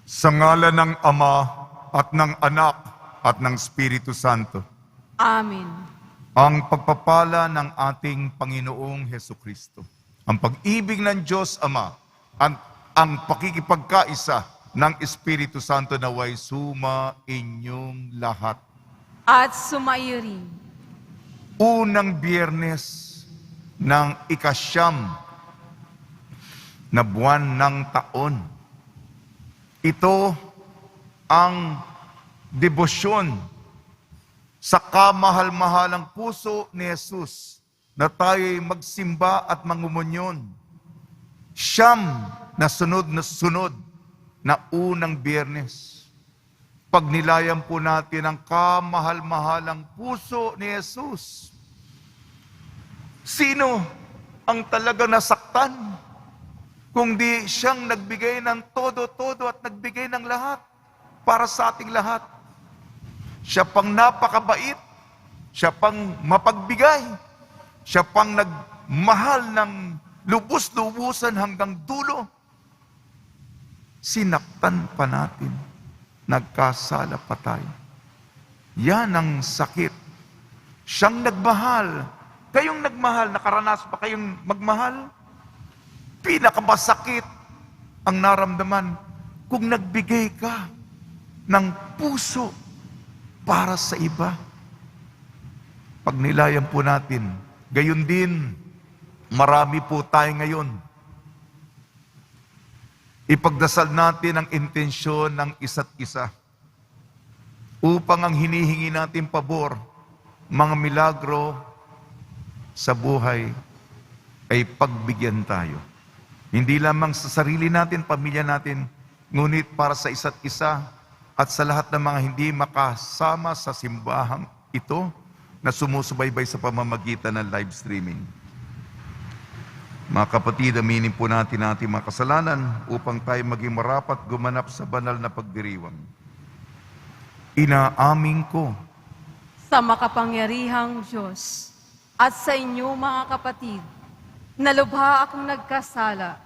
Sa ngalan ng Ama at ng Anak at ng Espiritu Santo. Amen. Ang pagpapala ng ating Panginoong Hesukristo, ang pag-ibig ng Diyos Ama, at ang pakikipagkaisa ng Espiritu Santo naway suma inyong lahat. At sumaiyo rin. Unang Biyernes ng ikasyam na buwan ng taon. Ito ang debosyon sa kamahal-mahalang puso ni Jesus na tayo'y magsimba at mangumunyon. Siyam na sunod na unang Biyernes. Pagnilayan po natin ang kamahal-mahalang puso ni Jesus. Sino ang talaga nasaktan? Kundi siyang nagbigay ng todo-todo at nagbigay ng lahat para sa ating lahat. Siya pang napakabait, siya pang mapagbigay, siya pang nagmahal ng lubos-lubusan hanggang dulo. Sinaktan pa natin, nagkasala pa tayo. Yan ang sakit. Siyang nagmahal. Kayong nagmahal, nakaranas pa kayong magmahal? Pinakamasakit ang naramdaman kung nagbigay ka ng puso para sa iba. Pagnilayan po natin, gayon din, marami po tayo ngayon. Ipagdasal natin ang intensyon ng isa't isa upang ang hinihingi natin pabor, mga milagro sa buhay ay pagbigyan tayo. Hindi lamang sa sarili natin, pamilya natin, ngunit para sa isa't isa at sa lahat ng mga hindi makasama sa simbahang ito na sumusubaybay sa pamamagitan ng live streaming. Mga kapatid, aminin po natin ating mga kasalanan upang tayo maging marapat gumanap sa banal na pagdiriwang. Inaamin ko Sa makapangyarihang Diyos at sa inyo mga kapatid, na lubha akong nagkasala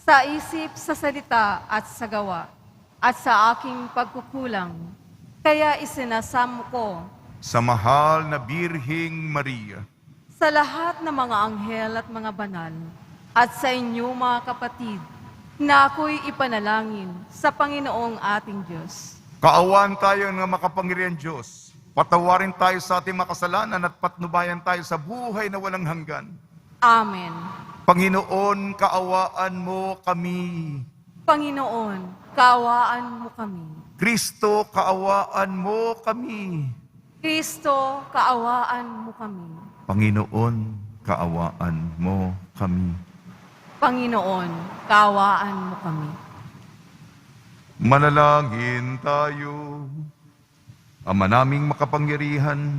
sa isip, sa salita at sa gawa at sa aking pagkukulang. Kaya isinasamo ko sa mahal na Birhing Maria, sa lahat ng mga anghel at mga banal at sa inyo mga kapatid, na ako'y ipanalangin sa Panginoong ating Diyos. kaawaan tayo ng makapangyarihan Diyos. Patawarin tayo sa ating makasalanan at patnubayan tayo sa buhay na walang hanggan. Amen. Panginoon, kaawaan mo kami. Panginoon, kaawaan mo kami. Kristo, kaawaan mo kami. Kristo, kaawaan mo kami. Panginoon, kaawaan mo kami. Panginoon, kaawaan mo kami. Manalangin tayo. Ama naming makapangyarihan,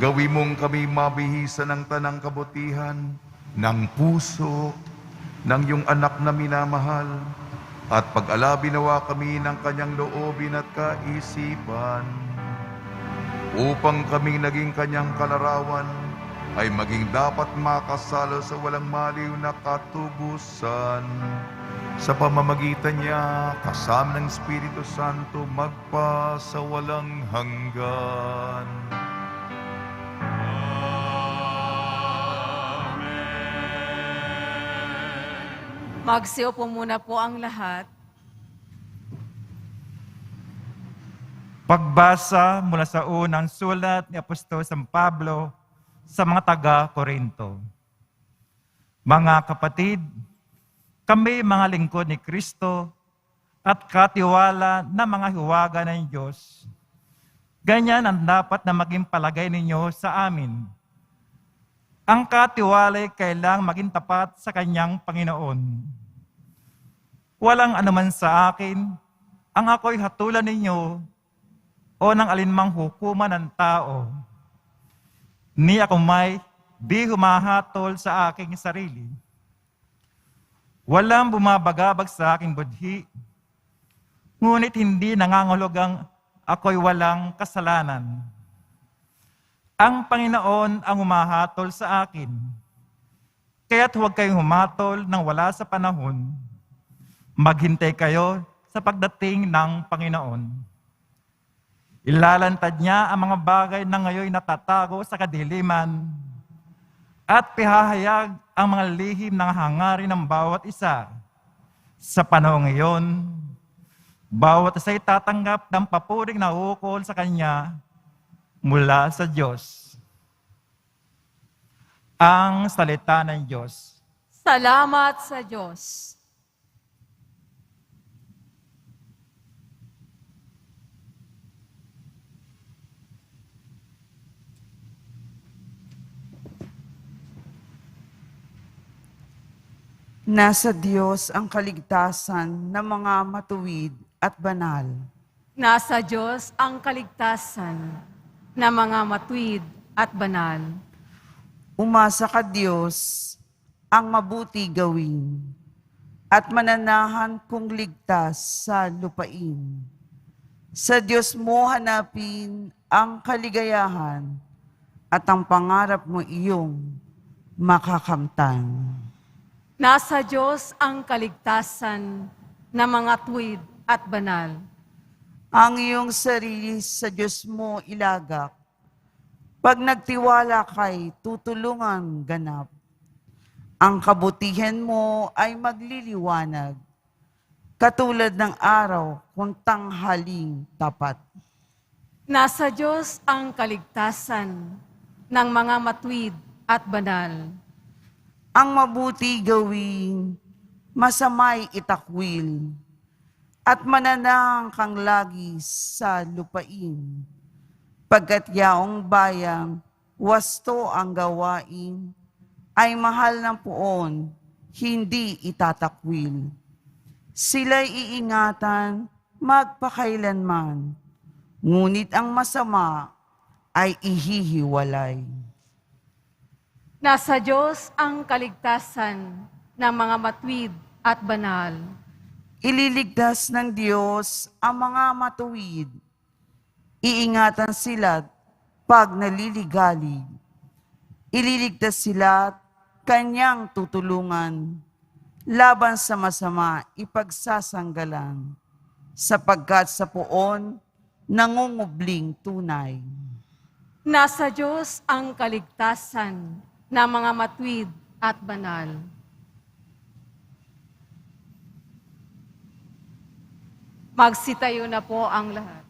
gawi mong kami mabihisan ng tanang kabutihan, ng puso, ng iyong anak na minamahal, at pag-alabi nawa kami ng kanyang loobin at kaisipan, upang kaming naging kanyang kalarawan, ay maging dapat makasalo sa walang maliw na katubusan. Sa pamamagitan niya, kasama ng Espiritu Santo, magpa sa walang hanggan. Magsiupo muna po ang lahat. Pagbasa mula sa unang sulat ni Apostol San Pablo sa mga taga-Korinto. Mga kapatid, kami mga lingkod ni Kristo at katiwala na mga hiwaga ng Diyos. Ganyan ang dapat na maging palagay ninyo sa amin. Ang katiwala kailangang maging tapat sa kanyang Panginoon. Walang anuman sa akin, ang ako'y hatulan ninyo o ng alinmang hukuman ng tao. Ni ako may di humahatol sa aking sarili. Walang bumabagabag sa aking budhi, ngunit hindi nangangahulugang ako'y walang kasalanan. Ang Panginoon ang humahatol sa akin, kaya't huwag kayong humatol nang wala sa panahon. Maghintay kayo sa sa pagdating ng Panginoon. Ilalantad niya ang mga bagay na ngayon natatago sa kadiliman at pihahayag ang mga lihim ng hangarin ng bawat isa. Sa panahon ngayon, bawat isa'y tatanggap ng papuring na ukol sa Kanya mula sa Diyos. Ang salita ng Diyos. Salamat sa Diyos. Nasa Diyos ang kaligtasan ng mga matuwid at banal. Nasa Diyos ang kaligtasan ng mga matuwid at banal. Umasa ka Diyos ang mabuti gawin at mananahan kong ligtas sa lupain. Sa Diyos mo hanapin ang kaligayahan at ang pangarap mo iyong makakamtan. Nasa Diyos ang kaligtasan ng mga tuwid at banal. Ang iyong sarili sa Diyos mo ilagak. Pag nagtiwala kay tutulungan ganap. Ang kabutihan mo ay magliliwanag, katulad ng araw kung tanghaling tapat. Nasa Diyos ang kaligtasan ng mga matuwid at banal. Ang mabuti gawin, masamay itakwil, at mananang kang lagi sa lupain. Pagkat yaong bayang, wasto ang gawain, ay mahal ng puon, hindi itatakwil. Sila'y iingatan, magpakailanman, ngunit ang masama ay ihihiwalay. Nasa Diyos ang kaligtasan ng mga matuwid at banal. Ililigtas ng Diyos ang mga matuwid. Iingatan sila pag naliligalig. Ililigtas sila kanyang tutulungan. Laban sa masama, ipagsasanggalan. Sapagkat sa poon, nangungubling tunay. Nasa Diyos ang kaligtasan ng mga matuwid at banal. Magsitayo na po ang lahat.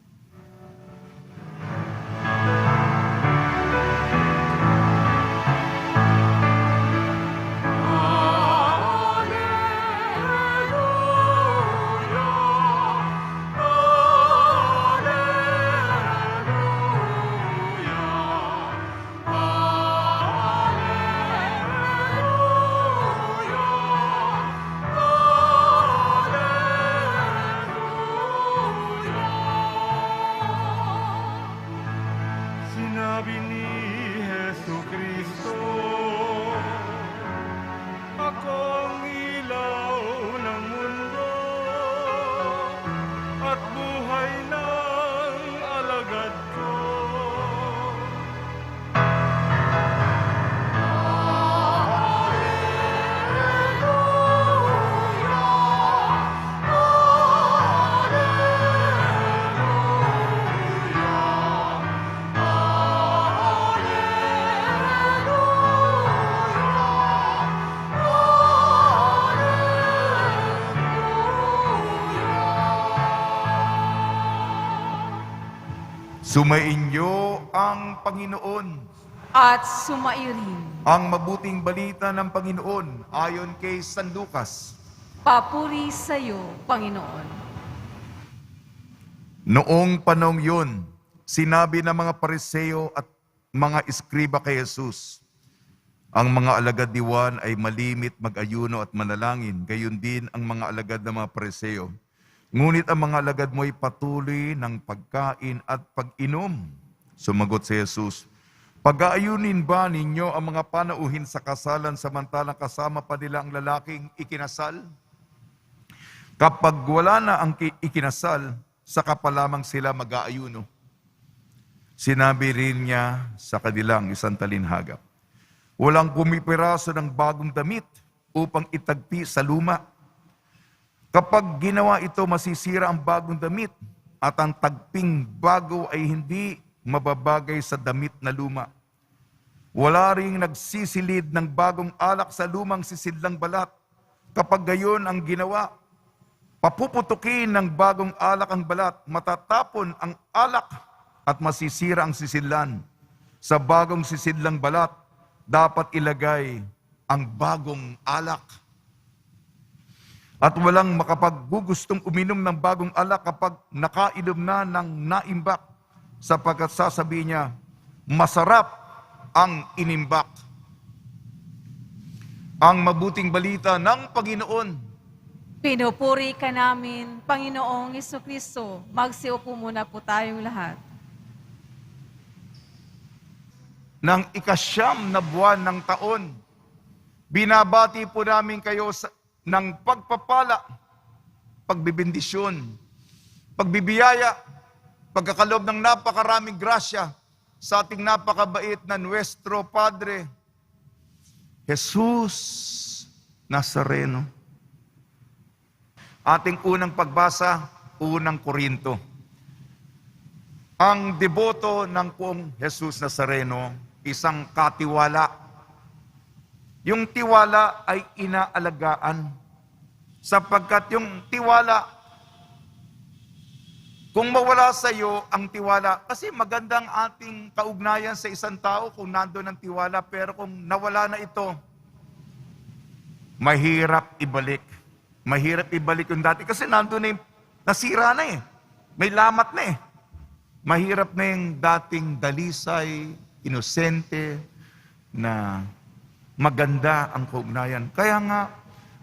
Sinabi ni Jesucristo, ako ang ilaw ng mundo at buhay ng alagad ko. Sumainyo ang Panginoon. At sumairin. Ang mabuting balita ng Panginoon ayon kay San Lucas. Papuri sa iyo, Panginoon. Noong panahong yun, sinabi ng mga Pariseo at mga eskriba kay Jesus, ang mga alagad ni Juan ay malimit mag-ayuno at manalangin, gayon din ang mga alagad ng mga Pariseo. Ngunit ang mga alagad mo ay patuloy ng pagkain at pag-inom. Sumagot si Jesus, pag-aayunin ba ninyo ang mga panauhin sa kasalan samantalang kasama pa nila ang lalaking ikinasal? Kapag wala na ang ikinasal, saka pa lamang sila mag-aayuno. Sinabi rin niya sa kanilang isang talinhaga, walang pumipiraso ng bagong damit upang itagpi sa luma. Kapag ginawa ito, masisira ang bagong damit at ang tagping bago ay hindi mababagay sa damit na luma. Wala ring nagsisilid ng bagong alak sa lumang sisidlang balat. Kapag gayon ang ginawa, papuputukin ng bagong alak ang balat, matatapon ang alak at masisira ang sisidlan. Sa bagong sisidlang balat, dapat ilagay ang bagong alak. At walang makapaggugustong uminom ng bagong alak kapag nakainom na ng naimbak, sapagkat sasabihin niya, masarap ang inimbak. Ang mabuting balita ng Panginoon. Pinupuri ka namin, Panginoong Jesucristo. Magsiupo muna po tayong lahat. Ng ikasyam na buwan ng taon, binabati po namin kayo ng pagpapala, pagbibindisyon, pagbibiyaya, pagkakalob ng napakaraming grasya sa ating napakabait na Nuestro Padre, Jesus Nazareno. Ating unang pagbasa, unang Korinto. Ang deboto ng Poong Jesus Nazareno, isang katiwala. Yung tiwala ay inaalagaan. Sapagkat yung tiwala, kung mawala sa iyo ang tiwala, kasi magandang ating kaugnayan sa isang tao kung nandoon ang tiwala, pero kung nawala na ito, mahirap ibalik. Mahirap ibalik yung dati kasi nandoon na yung nasira na eh. May lamat na eh. Mahirap na yung dating dalisay, inosente, na maganda ang kaugnayan. Kaya nga,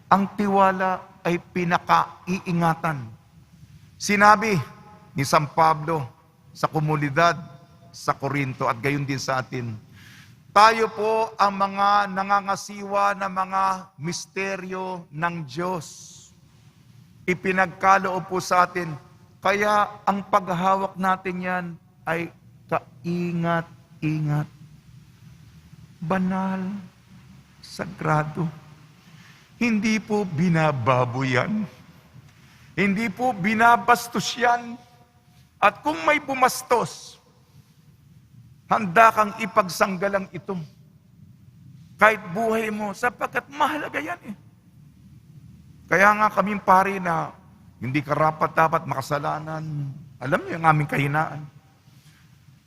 ang tiwala ay pinakaiingatan. Sinabi ni San Pablo sa komunidad sa Corinto at gayon din sa atin, tayo po ang mga nangangasiwa na mga misteryo ng Diyos. Ipinagkaloob po sa atin. Kaya ang paghahawak natin yan ay kaingat-ingat. Banal, sagrado. Hindi po binababoy yan. Hindi po binabastos yan. At kung may bumastos, handa kang ipagsanggalang ito. Kahit buhay mo, sapagkat mahalaga yan eh. Kaya nga kaming pari na hindi karapat-dapat makasalanan. Alam niyo yung aming kahinaan.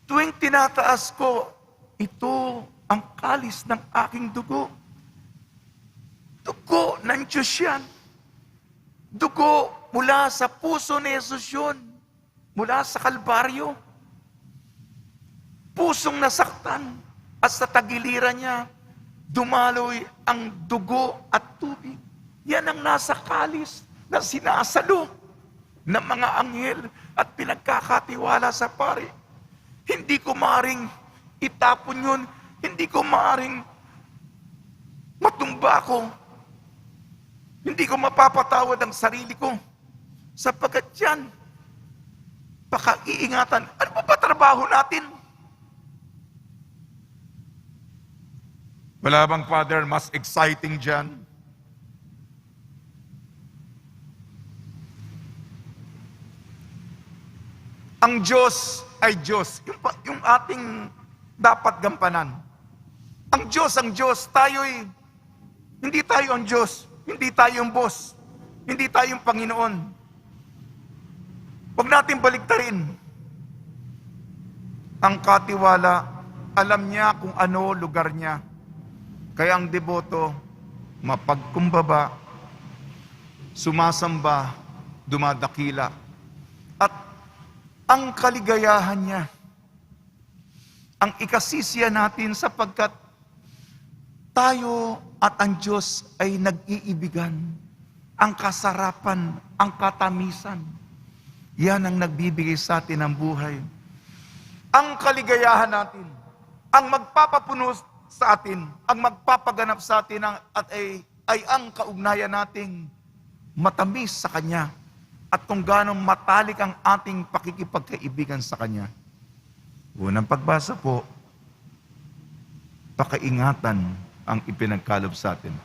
Tuwing tinataas ko, ito ang kalis ng aking dugo. Dugo ng Diyos yan. Dugo mula sa puso ni Jesus yun. Mula sa Kalbaryo. Pusong nasaktan at sa tagiliran niya, dumaloy ang dugo at tubig. Yan ang nasa kalis na sinasalo ng mga anghel at pinagkakatiwala sa pari. Hindi ko maaaring itapon yun. Hindi ko maaaring matumba ko. Hindi ko mapapatawad ang sarili ko. Sapagkat yan, baka iingatan. Ano ba trabaho natin? Wala bang, Father, mas exciting dyan? Ang Diyos ay Diyos. Yung ating dapat gampanan. Ang Diyos, tayo'y, hindi tayo ang Diyos. Hindi tayo ang boss. Hindi tayo ang Panginoon. Huwag natin baliktarin. Ang katiwala, alam niya kung ano lugar niya. Kaya ang deboto, mapagkumbaba, sumasamba, dumadakila. At ang kaligayahan niya, ang ikasisiya natin sapagkat tayo at ang Diyos ay nag-iibigan. Ang kasarapan, ang katamisan, yan ang nagbibigay sa atin ng buhay. Ang kaligayahan natin, ang magpapapuno sa atin, ang magpapaganap sa atin ay ang kaugnayan nating matamis sa Kanya at kung gaano matalik ang ating pakikipagkaibigan sa Kanya. Unang pagbasa po, pakaingatan ang ipinagkalob sa atin.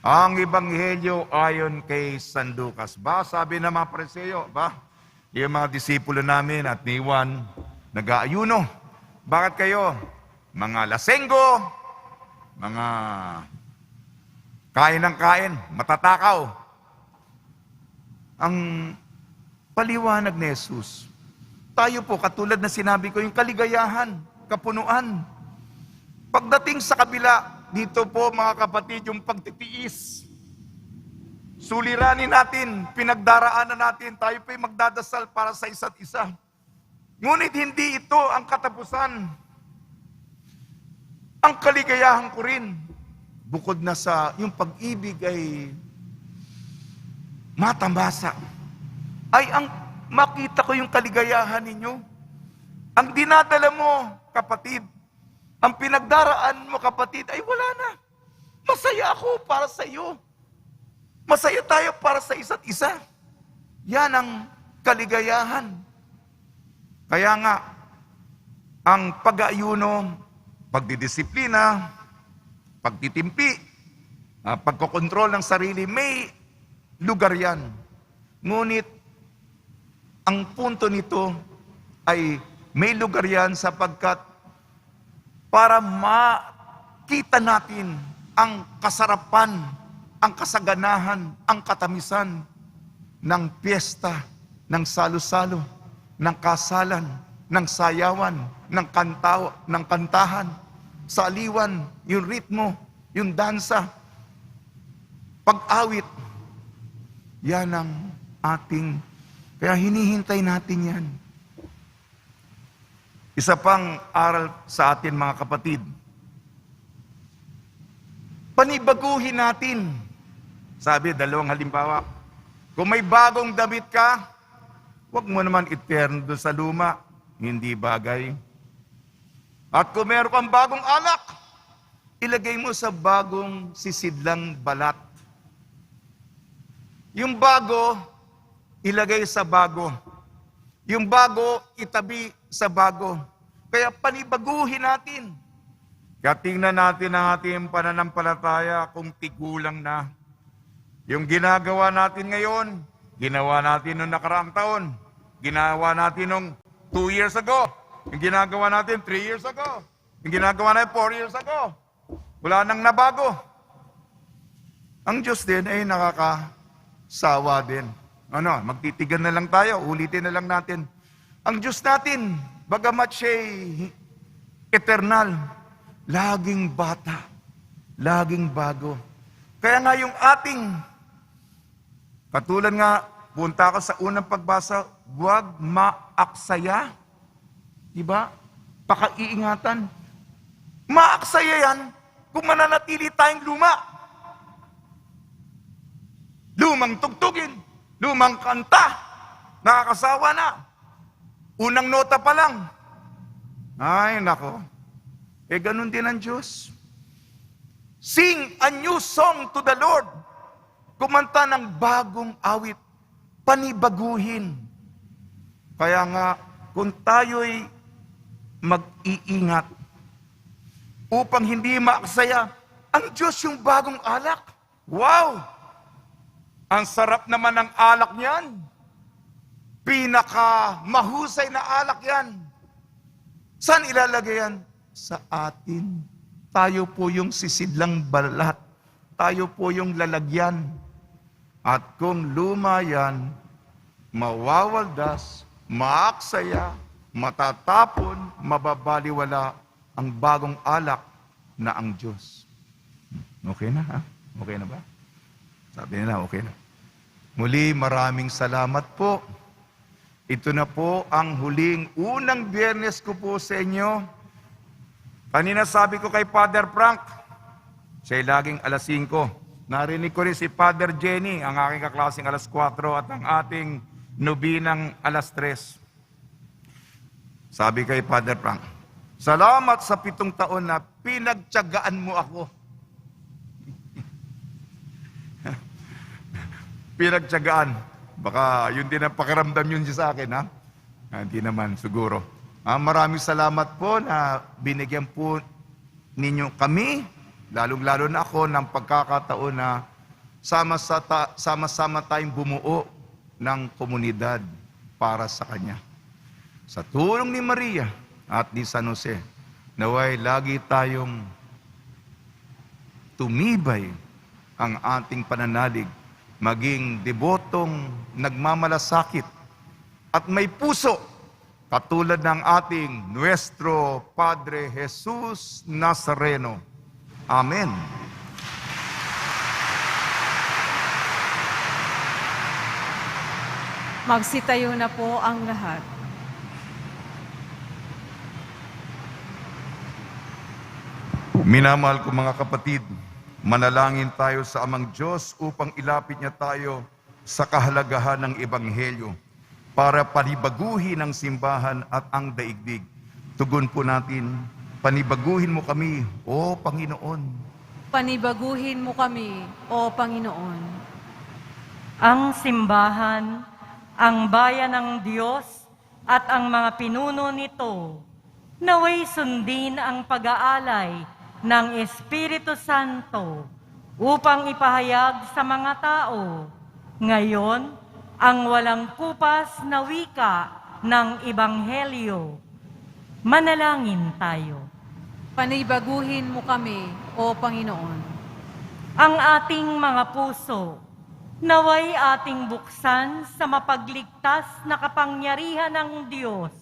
Ang Ebanghelyo ayon kay San Lucas. Ba, sabi ng mga Pariseo, ba? Yung mga disipulo namin at ni Juan, nag-aayuno. Bakit kayo? Mga lasenggo, mga kain ng kain, matatakaw. Ang paliwanag ni Jesus, tayo po, katulad na sinabi ko, yung kaligayahan, kapunuan. Pagdating sa kabila, dito po mga kapatid, yung pagtitiis. Suliranin natin, pinagdaraanan natin, tayo po'y magdadasal para sa isa't isa. Ngunit hindi ito ang katapusan. Ang kaligayahan ko rin, bukod na sa yung pag-ibig ay matambasa, ay ang makita ko yung kaligayahan ninyo. Ang dinadala mo, kapatid, ang pinagdaraan mo, kapatid, ay wala na. Masaya ako para sa iyo. Masaya tayo para sa isa't isa. Yan ang kaligayahan. Kaya nga, ang pag-aayuno, pagdidisiplina, pagtitimpi, pagkokontrol ng sarili, may lugar yan. Ngunit, ang punto nito ay may lugar yan sapagkat para makita natin ang kasarapan, ang kasaganahan, ang katamisan ng piyesta, ng salo-salo, ng kasalan, ng sayawan, ng kantahan, sa aliwan, yung ritmo, yung dansa, pag-awit. Yan ang ating, kaya hinihintay natin yan. Isa pang aral sa atin mga kapatid. Panibaguhin natin. Sabi, dalawang halimbawa. Kung may bagong damit ka, huwag mo naman iterno doon sa luma. Hindi bagay. At kung meron kang bagong alak, ilagay mo sa bagong sisidlang balat. Yung bago, ilagay sa bago. Yung bago, itabi sa bago. Kaya panibaguhin natin. Kaya tingnan natin ang ating pananampalataya kung tigulang na. Yung ginagawa natin ngayon, ginawa natin noong nakaraang taon. Ginawa natin noong 2 years ago. Yung ginagawa natin 3 years ago. Yung ginagawa natin 4 years ago. Wala nang nabago. Ang Diyos din ay nakakasawa din. Magtitigan na lang tayo, ulitin na lang natin. Ang Diyos natin, bagamat siya'y eternal, laging bata, laging bago. Kaya nga yung ating, katulad nga, punta ka sa unang pagbasa, huwag maaksaya. Diba? Pakaiingatan. Maaksaya yan kung mananatili tayong luma. Lumang tugtugin, lumang kanta, nakakasawa na. Unang nota pa lang. Ay, nako. Ganun din ang Diyos. Sing a new song to the Lord. Kumanta ng bagong awit. Panibaguhin. Kaya nga, kung tayo'y mag-iingat upang hindi maaksaya, ang Diyos yung bagong alak. Wow! Ang sarap naman ng alak niyan. Pinaka-mahusay na alak yan. Saan ilalagay yan? Sa atin. Tayo po yung sisidlang balat. Tayo po yung lalagyan. At kung luma yan, mawawaldas, maaksaya, matatapon, mababaliwala ang bagong alak na ang Diyos. Okay na ha? Okay na ba? Sabi nila, okay na. Muli, maraming salamat po. Ito na po ang huling unang Biyernes ko po sa inyo. Kanina sabi ko kay Father Frank, siya'y laging alas 5. Narinig ko rin si Father Jenny, ang aking kaklaseng alas 4 at ang ating nobinang alas 3. Sabi kay Father Frank, salamat sa 7 taon na pinagtiyagaan mo ako. Pinagtiyagaan. Baka yun din ang pakiramdam yun sa akin, ha? Hindi naman, siguro. Maraming salamat po na binigyan po ninyo kami lalong-lalo na ako ng pagkakataon na sama-sama tayong bumuo ng komunidad para sa Kanya. Sa tulong ni Maria at ni San Jose, naway lagi tayong tumibay ang ating pananalig, maging debotong nagmamalasakit at may puso katulad ng ating Nuestro Padre Jesus Nazareno. Amen. Magsitayo na po ang lahat. Minamahal ko mga kapatid, manalangin tayo sa Amang Diyos upang ilapit niya tayo sa kahalagahan ng Ebanghelyo para panibaguhin ang simbahan at ang daigdig. Tugon po natin, panibaguhin mo kami, O Panginoon. Panibaguhin mo kami, O Panginoon. Ang simbahan, ang bayan ng Diyos at ang mga pinuno nito, naway sundin ang pag-aalay ng Espiritu Santo upang ipahayag sa mga tao ngayon ang walang kupas na wika ng Ebanghelyo. Manalangin tayo. Panibaguhin mo kami, O Panginoon. Ang ating mga puso, naway ating buksan sa mapagligtas na kapangyarihan ng Diyos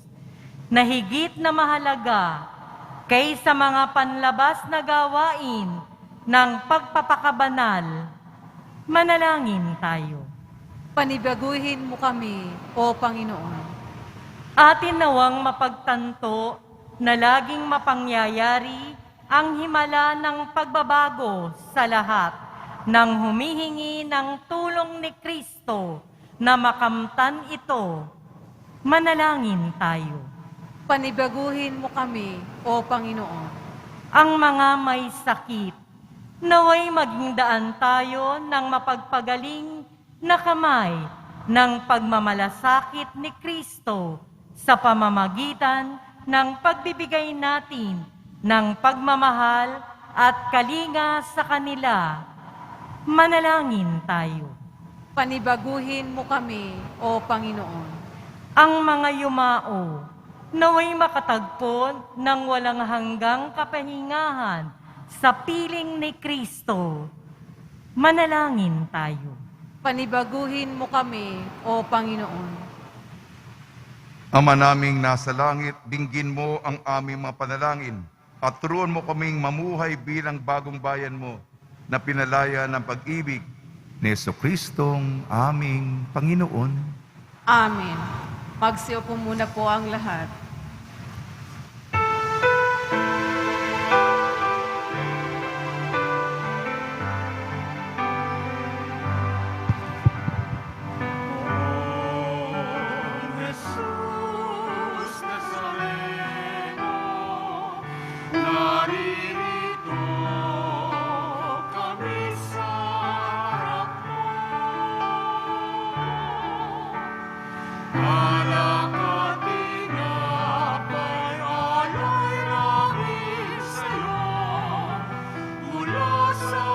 na higit na mahalaga kaysa mga panlabas na gawain ng pagpapakabanal. Manalangin tayo. Panibaguhin mo kami, O Panginoon. Atin nawang mapagtanto na laging mapangyayari ang himala ng pagbabago sa lahat ng humihingi ng tulong ni Kristo na makamtan ito. Manalangin tayo. Panibaguhin mo kami, O Panginoon. Ang mga may sakit, naway maging daan tayo ng mapagpagaling na kamay ng pagmamalasakit ni Kristo sa pamamagitan ng pagbibigay natin ng pagmamahal at kalinga sa kanila. Manalangin tayo. Panibaguhin mo kami, O Panginoon. Ang mga yumao, naway makatagpo ng walang hanggang kapahingahan sa piling ni Kristo. Manalangin tayo. Panibaguhin mo kami, O Panginoon. Ama naming nasa langit, dinggin mo ang aming mga panalangin at turuan mo kaming mamuhay bilang bagong bayan mo na pinalaya ng pag-ibig ni Jesucristong aming Panginoon. Amen. Magsiupo muna po ang lahat. Jesus Nazareno, naririto kami sa harap mo. Alakad tinapay, alay namin sa'yo, mula sa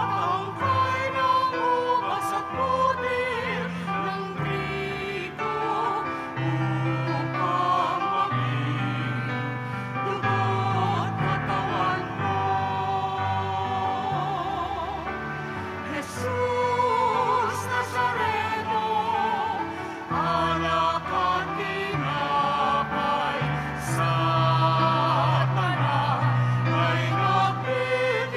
tangkay ng ubas at putir ng trigo, upang maging dugo't katawan mo. Jesus Nazareno, alakad tinapay, sa tanan ay nagbibigay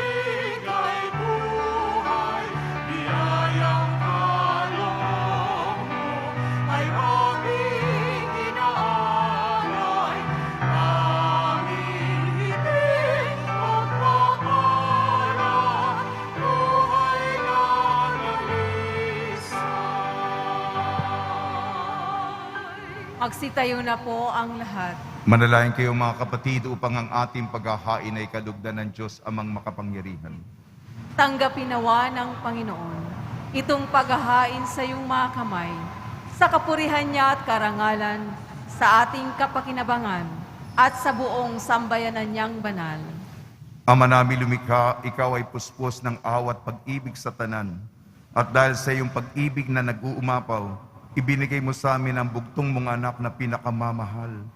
buhay, biyayang kaloob mo ay aming inaalay, aming hiling magpapala, buhay na nalisay. Magsitayo na po ang lahat. Manalangin kayo mga kapatid upang ang ating paghahain ay kalugdan ng Diyos amang makapangyarihan. Tanggapin nawa ng Panginoon itong paghahain sa iyong mga kamay, sa kapurihan niya at karangalan, sa ating kapakinabangan, at sa buong sambayanan niyang banal. Ama namin lumikha, ikaw ay puspos ng awat pag-ibig sa tanan. At dahil sa iyong pag-ibig na nag-uumapaw, ibinigay mo sa amin ang bugtong mong anak na pinakamamahal.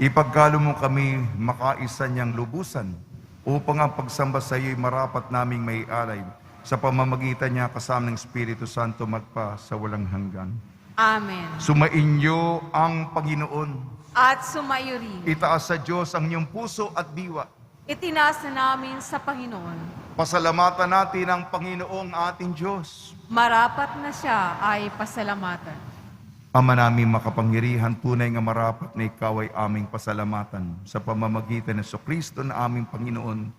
Ipagkalo mo kami makaisa niyang lubusan upang ang pagsamba sa iyo'y marapat naming may alay sa pamamagitan niya kasama ng Espiritu Santo magpa sa walang hanggan. Amen. Sumainyo ang Panginoon. At sumayo rin. Itaas sa Diyos ang iyong puso at diwa. Itinaas na namin sa Panginoon. Pasalamatan natin ang Panginoong ating Diyos. Marapat na siya ay pasalamatan. Ama namin makapangyarihan, tunay nga marapat na ikaw ay aming pasalamatan sa pamamagitan ng Kristo na aming Panginoon.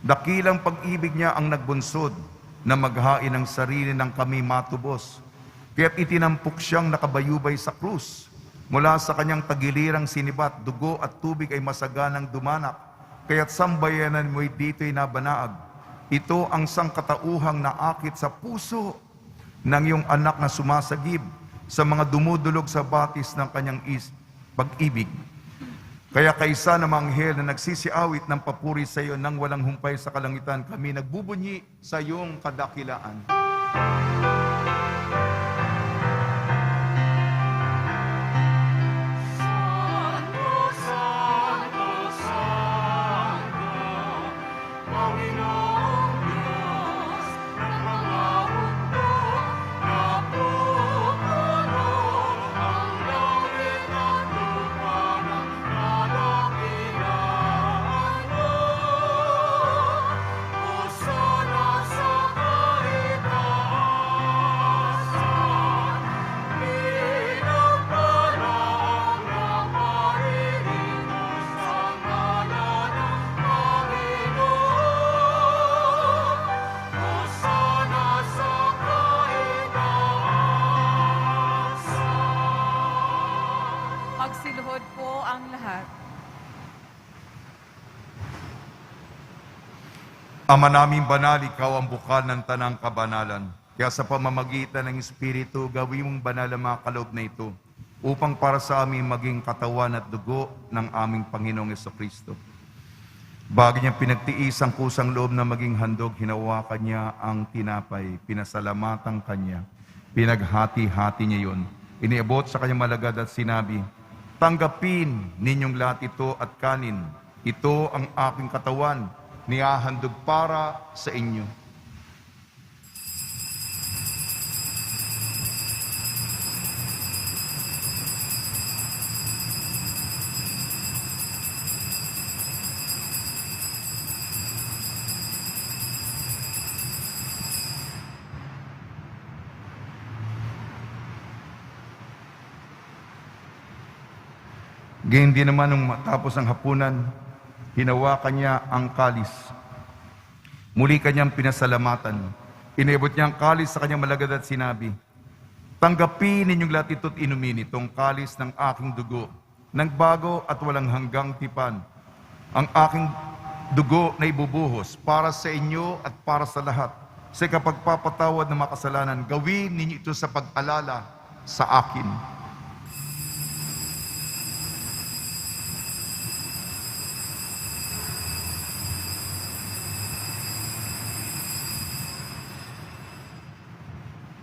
Dakilang pag-ibig niya ang nagbunsod na maghain ng sarili ng kami matubos. Kaya't itinampok siyang nakabayubay sa krus. Mula sa kanyang tagilirang sinibat, dugo at tubig ay masaganang dumanak. Kaya't sambayanan mo'y dito'y nabanaag. Ito ang sangkatauhang naakit sa puso ng iyong anak na sumasagib sa mga dumudulog sa batis ng kanyang pag-ibig. Kaya kaisa ng mga anghel na nagsisiawit ng papuri sa iyo nang walang humpay sa kalangitan, kami nagbubunyi sa iyong kadakilaan. Santo, Santo, Santo, Panginoong Diyos ng mga hukbo, napupuno ang langit at lupa ng kadakilaan mo. Hosana sa kaitaasan, pinagpala ang naparirigos sa ngalan ng Panginoon. Hosana sa kaitaasan. Magsiluhod po ang lahat. Ama naming banal, ikaw ang bukal ng tanang kabanalan. Kaya sa pamamagitan ng Espiritu, gawin mong banal ang mga kaloob na ito upang para sa amin maging katawan at dugo ng aming Panginoong Jesucristo. Bago niya pinagtiis ang kusang loob na maging handog, hinawakan niya ang tinapay, pinasalamatan kanya, pinaghati-hati niya yun. Iniabot sa kanyang malagad at sinabi, tanggapin ninyong lahat ito at kanin. Ito ang aking katawan, nihahandog para sa inyo. Ganyan din naman nung matapos ang hapunan, hinawakan niya ang kalis. Muli kanyang pinasalamatan. Inabot niya ang kalis sa kanyang malagad at sinabi, tanggapin ninyong lahat ito't inumin itong kalis ng aking dugo, ng bago at walang hanggang tipan. Ang aking dugo na ibubuhos para sa inyo at para sa lahat. Sa kapagpapatawad ng mga kasalanan, gawin ninyo ito sa pag-alala sa akin.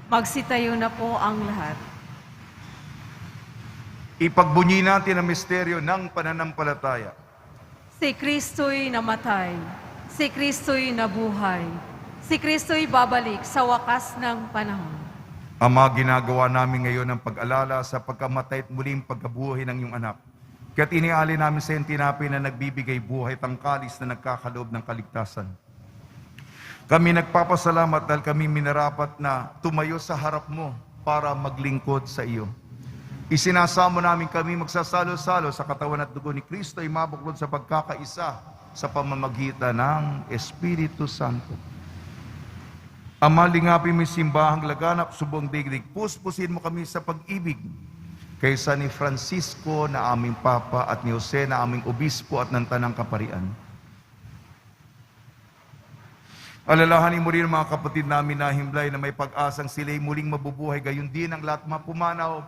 Magsitayo na po ang lahat. Ipagbunyi natin ang misteryo ng pananampalataya. Si Kristo'y namatay. Si Kristo'y nabuhay. Si Kristo'y babalik sa wakas ng panahon. Ama, ginagawa namin ngayon ang pag-alala sa pagkamatay at muling pagkabuhay ng iyong anak. Kaya't iniali namin sa iyong tinapay na nagbibigay buhay tangkalis na nagkakaloob ng kaligtasan. Kami nagpapasalamat dahil kami minarapat na tumayo sa harap mo para maglingkod sa iyo. Isinasamo namin kami magsasalo-salo sa katawan at dugo ni Kristo ay mabuklod sa pagkakaisa sa pamamagitan ng Espiritu Santo. Ama, lingapin mo yung simbahang laganap, subong digdig. Puspusin mo kami sa pag-ibig. Kaysa ni Francisco na aming Papa at ni Jose na aming Obispo at ng Tanang Kaparian. Alalahanin mo rin mga kapatid namin na himlay na may pag-asang sila'y muling mabubuhay. Gayon din ang lahat mapumanaw,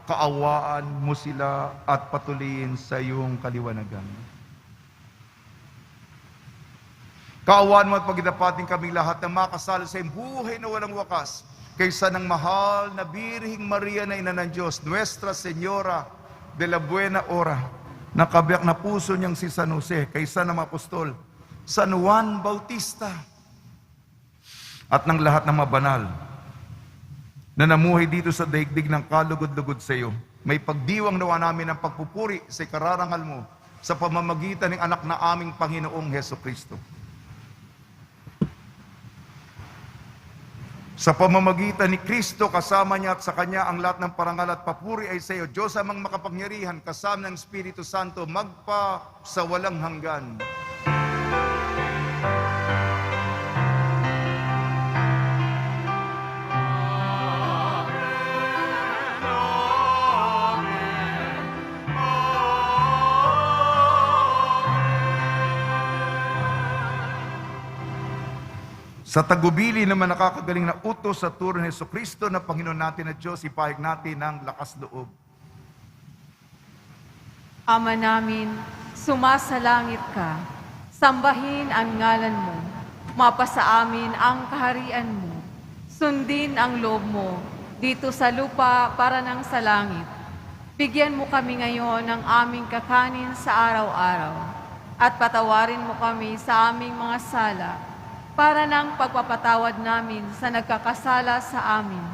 kaawaan mo sila at patuloyin sa iyong kaliwanagan. Kaawaan mo at pagdapating kaming lahat ng makasalo sa iyong buhay na walang wakas, kaysa ng mahal na Birhing Maria na Ina ng Diyos, Nuestra Señora de la Buena Hora, na kabiyak na puso niyang si San Jose, kaysa ng apostol, San Juan Bautista, at ng lahat ng mabanal na namuhay dito sa daigdig ng kalugod-lugod sa iyo. May pagdiwang nawa namin ang pagpupuri sa kararangal mo sa pamamagitan ng anak na aming Panginoong Heso Kristo. Sa pamamagitan ni Kristo, kasama niya at sa Kanya ang lahat ng parangal at papuri ay sa iyo, Diyos amang makapangyarihan, kasama ng Espiritu Santo, magpa sa walang hanggan. Sa tagubili naman nakakagaling na utos sa turo ni Jesucristo na Panginoon natin at Diyos, ipahig natin ng lakas loob. Ama namin, sumasalangit ka. Sambahin ang ngalan mo. Mapasa amin ang kaharian mo. Sundin ang loob mo dito sa lupa para ng sa langit. Bigyan mo kami ngayon ng aming kakanin sa araw-araw. At patawarin mo kami sa aming mga sala para ng pagpapatawad namin sa nagkakasala sa amin.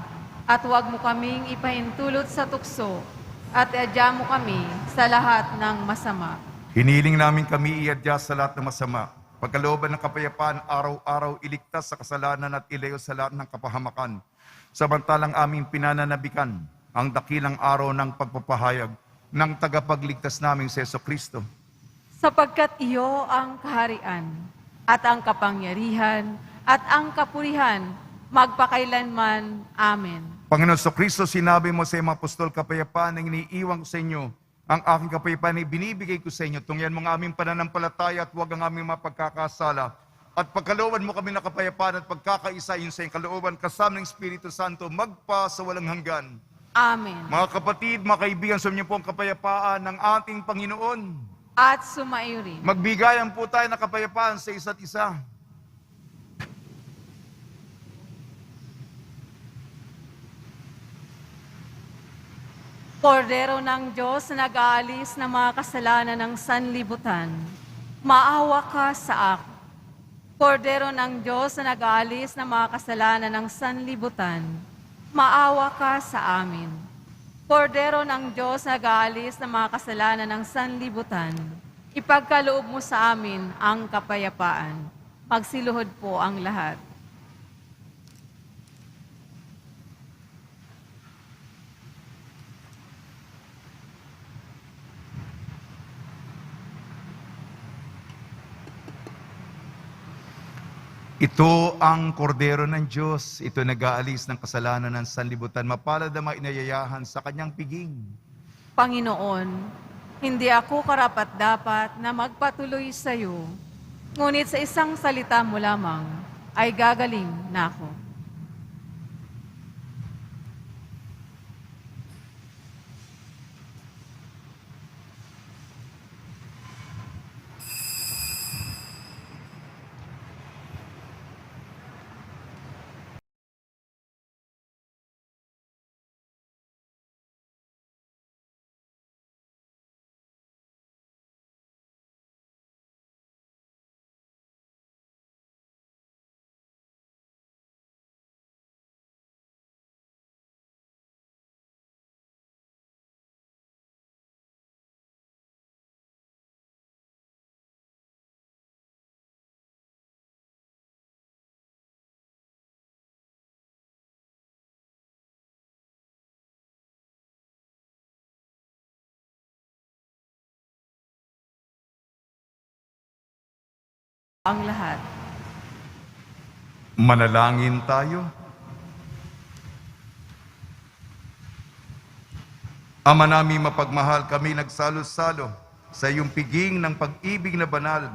At huwag mo kaming ipahintulot sa tukso at iadya mo kami sa lahat ng masama. Hiniling namin kami iadya sa lahat ng masama. Pagkalooban ng kapayapaan, araw-araw iligtas sa kasalanan at ilayo sa lahat ng kapahamakan. Samantalang aming pinananabikan ang dakilang araw ng pagpapahayag ng tagapagligtas naming si Jesucristo. Sapagkat iyo ang kaharian, at ang kapangyarihan, at ang kapurihan, magpakailanman. Amen. Panginoon Jesucristo, sinabi mo sa mga apostol, kapayapaan ang iniiwan ko sa inyo. Ang aking kapayapaan ay binibigay ko sa inyo. Tungyan mo ang aming pananampalataya at huwag ang aming mapagkakasala. At pagkalooban mo kami ng kapayapaan at pagkakaisa yun sa iyong kalooban, kasama ng Espiritu Santo, magpa sa walang hanggan. Amen. Mga kapatid, mga kaibigan, sa inyo po ang kapayapaan ng ating Panginoon. At sumaiyo rin. Magbigayan po tayo ng kapayapaan sa isa't isa. Kordero ng Diyos na nag-aalis ng mga kasalanan ng sanlibutan, maawa ka sa akin. Kordero ng Diyos na nag-aalis ng mga kasalanan ng sanlibutan, maawa ka sa amin. Kordero ng Diyos na nag-aalis ng mga kasalanan ng sanlibutan, ipagkaloob mo sa amin ang kapayapaan. Magsiluhod po ang lahat. Ito ang kordero ng Diyos. Ito nag-aalis ng kasalanan ng sanlibutan. Mapalad ang mga inayayahan sa kanyang piging. Panginoon, hindi ako karapat-dapat na magpatuloy sa iyo, ngunit sa isang salita mo lamang ay gagaling na ako. Ang lahat. Manalangin tayo. Ama namin mapagmahal, kami nagsalo-salo sa iyong piging ng pag-ibig na banal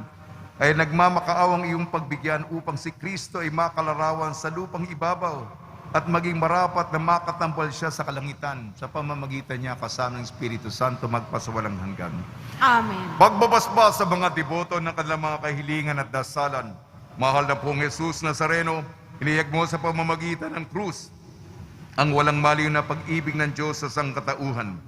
ay nagmamakaawang iyong pagbigyan upang si Kristo ay makalarawan sa lupang ibabaw at maging marapat na makatambal siya sa kalangitan sa pamamagitan niya kasama ng Espiritu Santo magpasawalang hanggan. Amen. Pagbabasbas sa mga deboto ng kanilang mga kahilingan at dasalan, Mahal na pong Jesus Nazareno, iniyag mo sa pamamagitan ng krus ang walang maliw na pag-ibig ng Diyos sa sangkatauhan.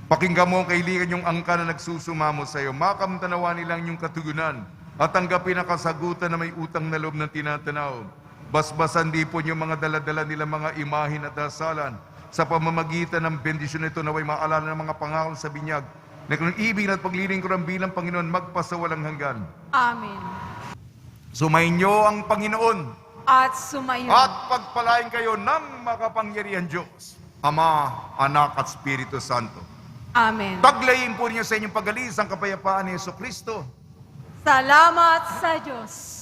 Pakinggan mo ang kailangan yung angka na nagsusumamo sa iyo. Makamtanawa nilang yung katugunan at tanggapin ang kasagutan na may utang na loob ng tinatanaw. Basbasan di po yung mga daladala nila mga imahin at dasalan. Sa pamamagitan ng bendisyon nito naway maalala ng mga pangako sa binyag na kung ibig at paglilingkuran bilang Panginoon magpasawalang hanggan. Amen. Sumainyo ang Panginoon At sumayo. at pagpalain kayo ng makapangyarihan Diyos, Ama, Anak at Espiritu Santo. Amen. Taglayin po niyo sa inyong pag-alis ang kapayapaan ni Yesu Kristo. Salamat sa Diyos.